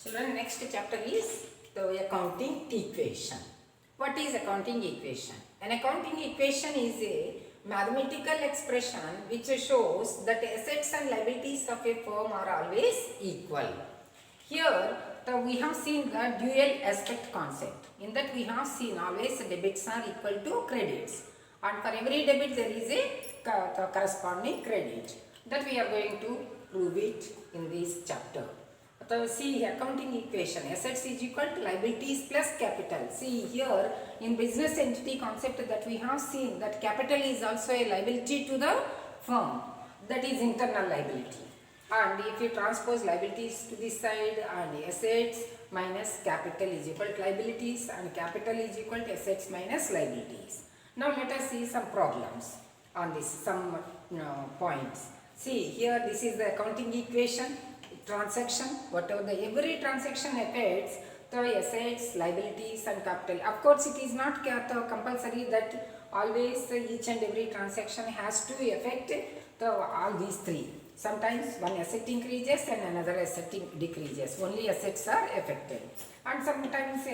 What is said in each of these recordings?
Children, next chapter is the accounting equation. What is accounting equation? An accounting equation is a mathematical expression which shows that assets and liabilities of a firm are always equal. Here we have seen the dual aspect concept. In that we have seen always debits are equal to credits, and for every debit there is a corresponding credit. That we are going to prove it in this chapter. So see accounting equation, assets is equal to liabilities plus capital. See here in business entity concept that we have seen that capital is also a liability to the firm, that is internal liability. And if you transpose liabilities to this side, and assets minus capital is equal to liabilities, and capital is equal to assets minus liabilities. Now let us see some problems on this, some points. See here, this is the accounting equation. Transaction, whatever every transaction affects the assets, liabilities and capital. Of course, it is not compulsory that always each and every transaction has to affect all these three. Sometimes one asset increases and another asset decreases. Only assets are affected. And sometimes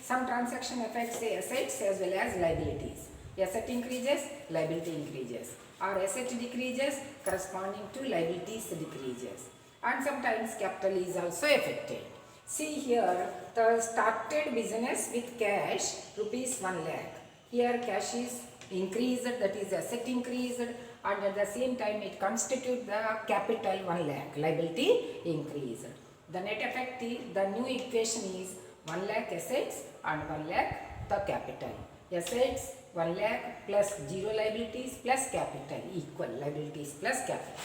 some transaction affects the assets as well as liabilities. Asset increases, liability increases. Or asset decreases, corresponding to liabilities decreases. And sometimes capital is also affected. See here, the started business with cash rupees 1 lakh. Here cash is increased, that is asset increased, and at the same time it constitutes the capital 1 lakh, liability increased. The net effect is, the new equation is 1 lakh assets and 1 lakh the capital. Assets 1 lakh plus 0 liabilities plus capital equal liabilities plus capital.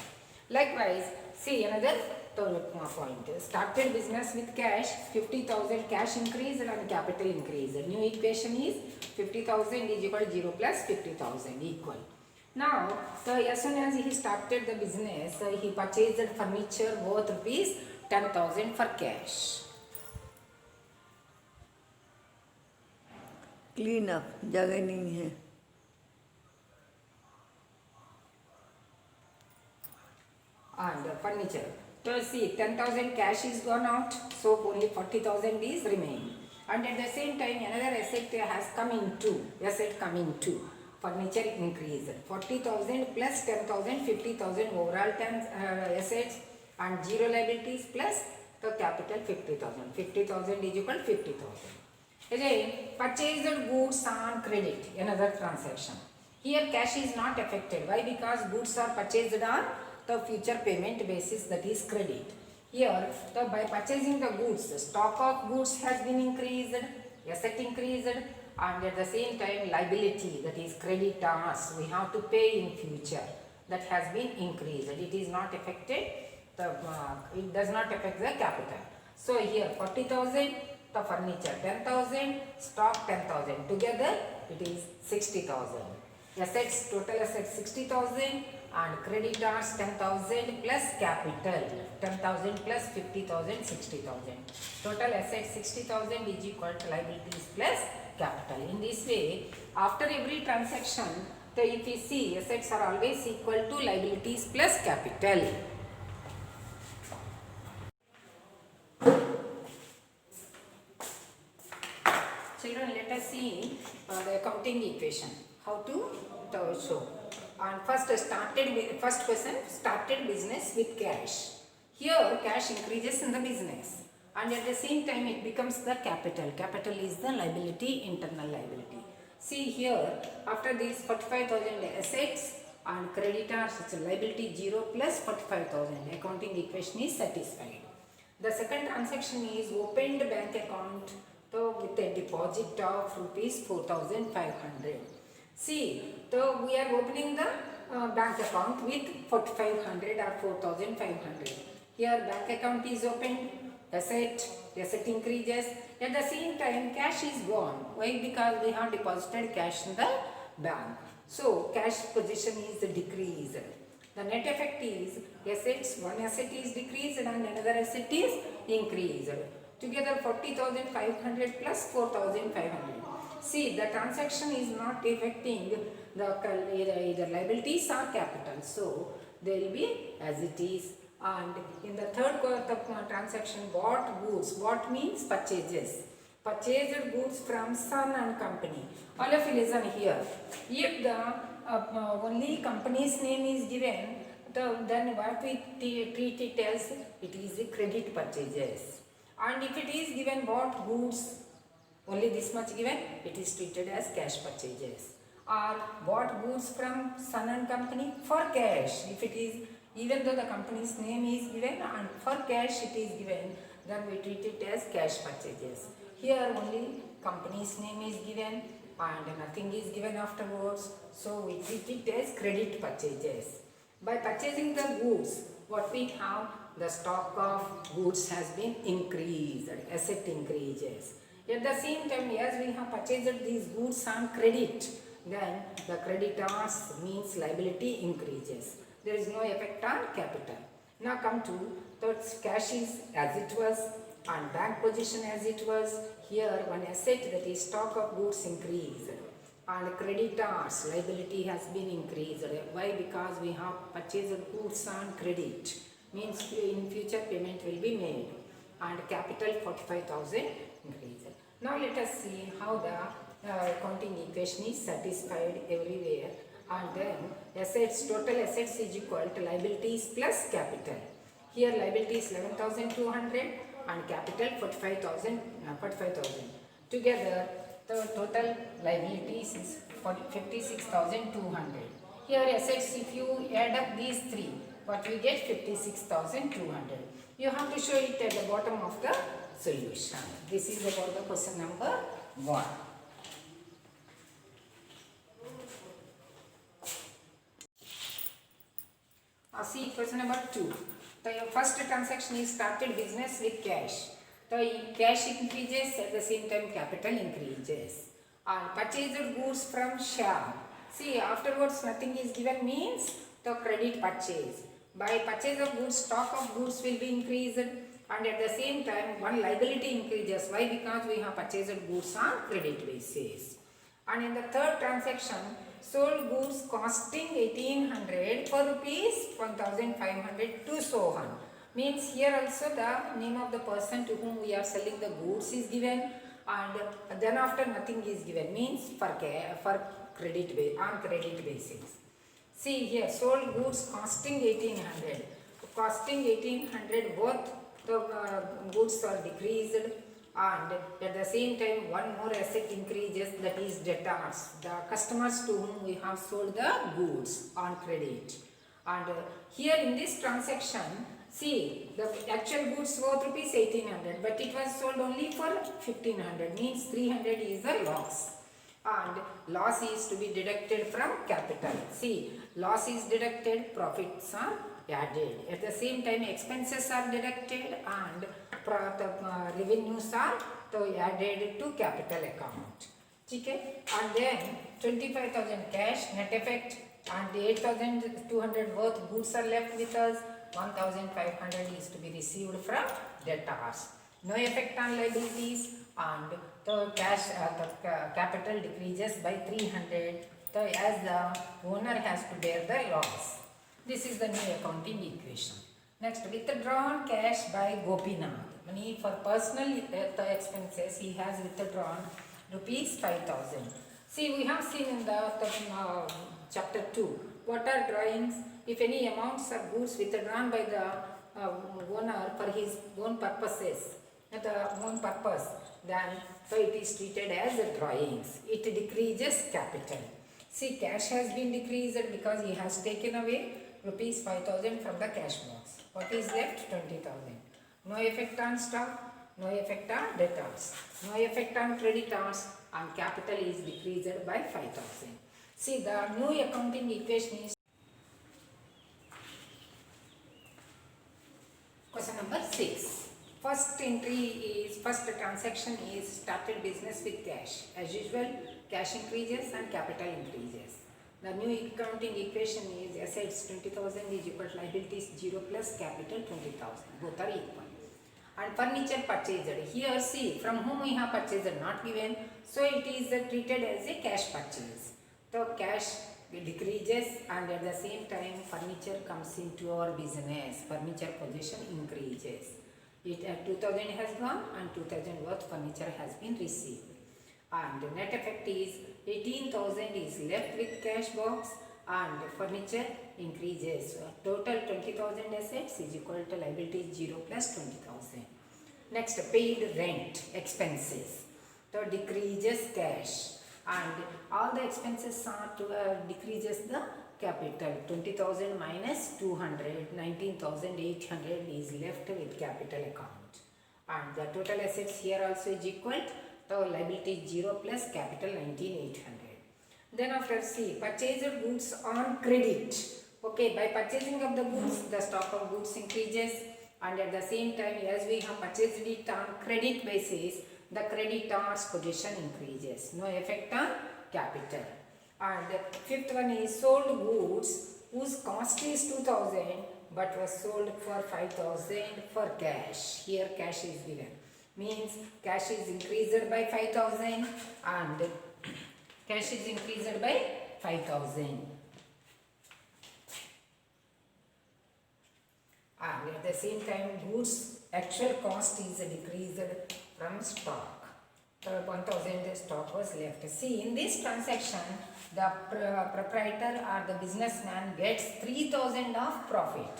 Likewise, see another point. Started business with cash, 50,000 cash increased and capital increased. New equation is 50,000 is equal to 0 plus 50,000 equal. Now, so as soon as he started the business, he purchased furniture worth rupees 10,000 for cash. Clean up जगह नहीं है. And furniture. So see, 10,000 cash is gone out, so only 40,000 is remaining. And at the same time, another asset has come into, furniture increase. 40,000 plus 10,000, 50,000 overall assets and 0 liabilities plus the capital 50,000. 50,000 is equal to 50,000. Again, purchased goods on credit, another transaction. Here cash is not affected. Why? Because goods are purchased on the future payment basis, that is credit. Here, by purchasing the goods, the stock of goods has been increased, asset increased, and at the same time liability, that is creditors, we have to pay in future, that has been increased. It is not affected, it does not affect the capital. So here 40,000, the furniture 10,000, stock 10,000, together it is 60,000. Assets, total assets 60,000 and creditors 10,000 plus capital 10,000 plus 50,000, 60,000. Total assets 60,000 is equal to liabilities plus capital. In this way, after every transaction, if we see, assets are always equal to liabilities plus capital. Children, let us see the accounting equation. How to show. And first question, started business with cash. Here cash increases in the business, and at the same time it becomes the capital. Capital is the liability, internal liability. See here, after this 45,000 assets and creditors, it's a liability 0 plus 45,000. Accounting equation is satisfied. The second transaction is opened bank account with a deposit of rupees 4,500. See, so we are opening the bank account with 4,500 or 4,500. Here bank account is opened, asset increases. At the same time, cash is gone. Why? Because we have deposited cash in the bank. So cash position is decreased. The net effect is assets, one asset is decreased and another asset is increased. Together 40,500 plus 4,500. See, the transaction is not affecting the either liabilities or capital. So, they will be as it is. And in the third transaction, bought goods. Bought means purchases. Purchased goods from Sun and Company. All of you listen here. If the only company's name is given, then what we treat it as, it is a credit purchases. And if it is given bought goods, only this much given, it is treated as cash purchases. Or bought goods from Sun and Company for cash. If it is, even though the company's name is given and for cash it is given, then we treat it as cash purchases. Here only company's name is given and nothing is given afterwards, so we treat it as credit purchases. By purchasing the goods, what we have, the stock of goods has been increased, asset increases. At the same time, as we have purchased these goods on credit, then the creditors means liability increases. There is no effect on capital. Now come to the cash is as it was and bank position as it was. Here one asset, that is stock of goods, increased and creditors liability has been increased. Why? Because we have purchased goods on credit, means in future payment will be made, and capital 45,000 increased. Now let us see how the accounting equation is satisfied everywhere. And then assets, total assets is equal to liabilities plus capital. Here liability is 11,200 and capital 45,000. Together the total liabilities is 56,200. Here assets, if you add up these three, what we get 56,200. You have to show it at the bottom of the solution. This is about the question number 1. See question number 2. The first transaction is started business with cash. The cash increases, at the same time capital increases. And purchased goods from Shyam. See, afterwards nothing is given, means the credit purchase. By purchase of goods, stock of goods will be increased, and at the same time one liability increases. Why? Because we have purchased goods on credit basis. And in the third transaction, sold goods costing 1800 for rupees 1500 to so on. Means here also the name of the person to whom we are selling the goods is given, and then after nothing is given, means for credit on credit basis. See here, sold goods costing 1800. Costing 1800, both the goods are decreased, and at the same time one more asset increases, that is debtors, the customers to whom we have sold the goods on credit. And here in this transaction, see, the actual goods worth rupees 1800, but it was sold only for 1500, means 300 is the loss. And loss is to be deducted from capital. See, loss is deducted, profits are added. At the same time expenses are deducted and the revenues are added to capital account. Okay? And then 25,000 cash net effect, and 8,200 worth goods are left with us. 1,500 is to be received from debtors. No effect on liabilities, and the cash capital decreases by 300, as the owner has to bear the loss. This is the new accounting equation. Next, withdrawn cash by Gopinath. Money for personal expenses, he has withdrawn rupees 5,000. See, we have seen in the chapter 2, what are drawings? If any amounts of goods withdrawn by the owner for his own purposes, then so it is treated as drawings. It decreases capital. See, cash has been decreased because he has taken away rupees 5,000 from the cash box. What is left? 20,000. No effect on stock, no effect on debtors, no effect on creditors, and capital is decreased by 5,000. See, the new accounting equation is question number 6. First transaction is started business with cash. As usual, cash increases and capital increases. The new accounting equation is assets 20,000 is equal to liabilities 0 plus capital 20,000. Both are equal. And furniture purchased. Here see, from whom we have purchased, not given. So it is treated as a cash purchase. The cash decreases, and at the same time furniture comes into our business. Furniture possession increases. It 2000 has gone and 2000 worth furniture has been received. And the net effect is 18,000 is left with cash box and furniture increases. Total 20,000 assets is equal to liability 0 plus 20,000. Next, paid rent expenses. So decreases cash and all the expenses are to decreases the capital. 20,000 minus 200, 19,800 is left with capital account. And the total assets here also is equal to liability 0 plus capital 19,800. Then after C, purchased goods on credit. Okay, by purchasing of the goods, the stock of goods increases, and at the same time as we have purchased it on credit basis, the creditor's position increases. No effect on capital. And fifth one is sold goods whose cost is 2,000 but was sold for 5,000 for cash. Here cash is given. Means cash is increased by 5,000 and cash is increased by 5,000. And at the same time goods actual cost is decreased from stock. 1,000 stock was left. See, in this transaction the proprietor or the businessman gets 3,000 of profit.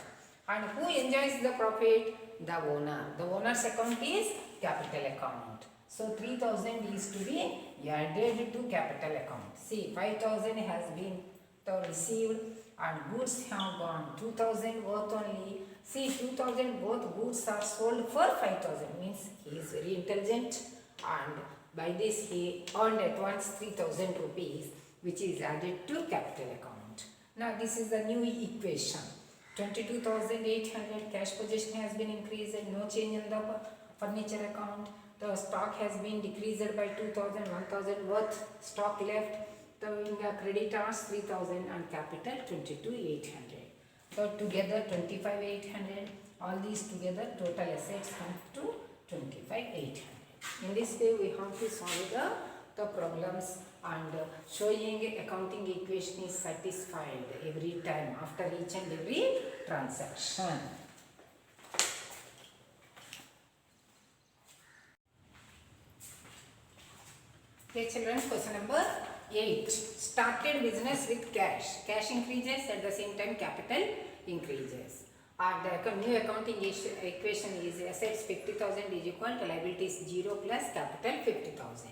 And who enjoys the profit? The owner. The owner's account is capital account. So 3,000 is to be added to capital account. See, 5,000 has been received and goods have gone 2,000 worth only. See, 2,000 both goods are sold for 5,000. Means he is very intelligent, and by this he earned at once 3,000 rupees, which is added to capital account. Now this is the new equation. 22,800 cash possession has been increased, no change in the furniture account. The stock has been decreased by 2,000, 1,000 worth stock left. So in the creditors 3,000 and capital 22,800. So together 25,800. All these together total assets come to 25,800. In this way we have to solve the problems, and showing accounting equation is satisfied every time after each and every transaction. Okay children, question number 8. Started business with cash. Cash increases, at the same time capital increases. The new accounting equation is assets 50,000 is equal to liabilities 0 plus capital 50,000.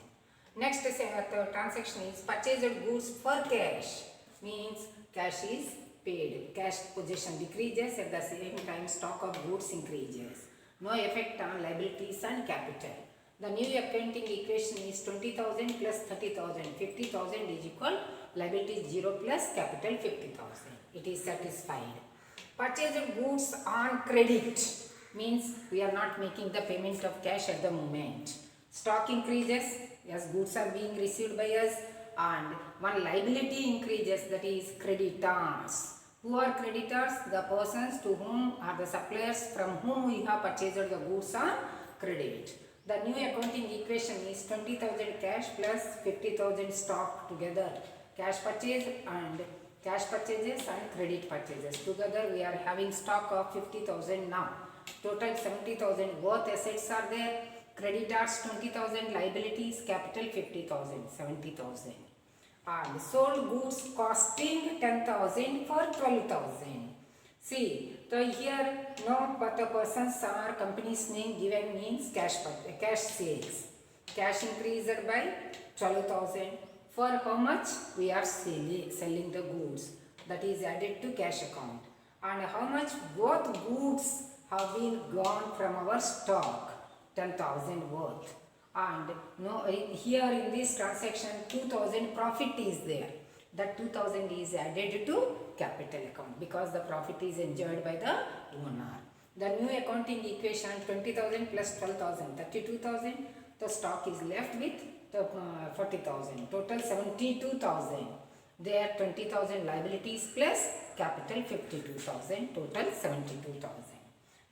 Next the transaction is purchased goods for cash. Means cash is paid. Cash possession decreases, at the same time stock of goods increases. No effect on liabilities and capital. The new accounting equation is 20,000 plus 30,000. 50,000 is equal liabilities 0 plus capital 50,000. It is satisfied. Purchased goods on credit means we are not making the payment of cash at the moment. Stock increases as goods are being received by us, and one liability increases, that is creditors. Who are creditors? The persons to whom are the suppliers from whom we have purchased the goods on credit. The new accounting equation is 20,000 cash plus 50,000 stock together. Cash purchase and cash purchases and credit purchases. Together we are having stock of 50,000 now. Total 70,000 worth assets are there. Creditors 20,000, liabilities capital 50,000, 70,000. And sold goods costing 10,000 for 12,000. See, so here no but the persons or company's name given means cash sales. Cash increased by 12,000. For how much we are selling the goods, that is added to cash account. And how much both goods have been gone from our stock, 10,000 worth. And no, here in this transaction 2,000 profit is there. That 2,000 is added to capital account because the profit is enjoyed by the owner. The new accounting equation 20,000 plus 12,000, 32,000. The stock is left with the 40,000. Total 72,000. There 20,000 liabilities plus capital 52,000. Total 72,000.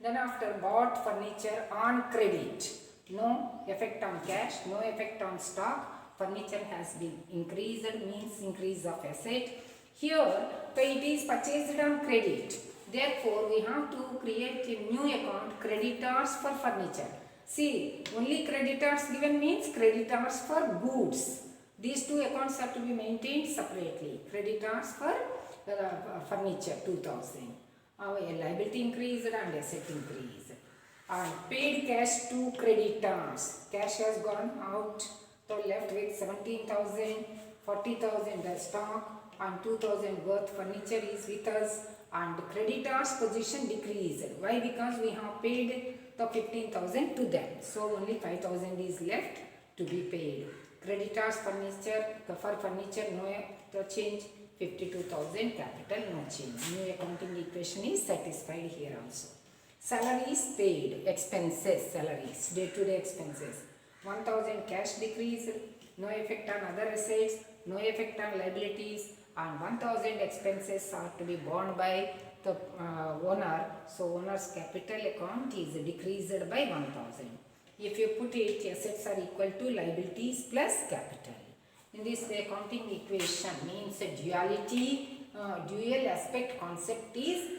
Then after bought furniture on credit. No effect on cash, no effect on stock. Furniture has been increased, means increase of asset. Here, so it is purchased on credit. Therefore, we have to create a new account, creditors for furniture. See, only creditors given means creditors for goods. These two accounts have to be maintained separately. Creditors for furniture 2000. Liability increased and asset increased. And paid cash to creditors. Cash has gone out, so left with 17,000, 40,000 as stock, and 2,000 worth furniture is with us, and creditors position decreased. Why? Because we have paid the 15,000 to them, so only 5,000 is left to be paid. Creditors furniture, for furniture no change, 52,000 capital no change. New accounting equation is satisfied here also. Salaries paid, expenses, salaries, day-to-day expenses. 1,000 cash decrease, no effect on other assets, no effect on liabilities, and 1,000 expenses are to be borne by the owner. So owner's capital account is decreased by 1,000. If you put it, assets are equal to liabilities plus capital. In this, the accounting equation means a duality, dual aspect concept is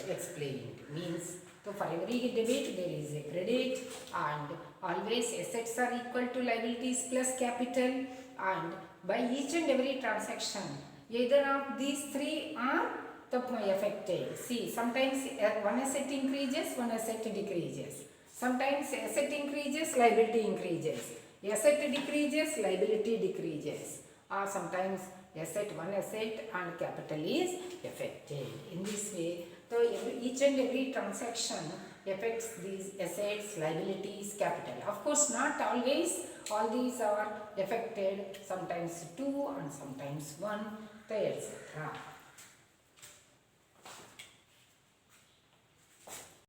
explained. Means, so for every debit there is a credit, and always assets are equal to liabilities plus capital, and by each and every transaction, either of these three are affected. See, sometimes one asset increases, one asset decreases. Sometimes asset increases, liability increases. Asset decreases, liability decreases. Or sometimes one asset and capital is affected. In this way, so each and every transaction affects these assets, liabilities, capital. Of course, not always all these are affected. Sometimes two and sometimes one, etc.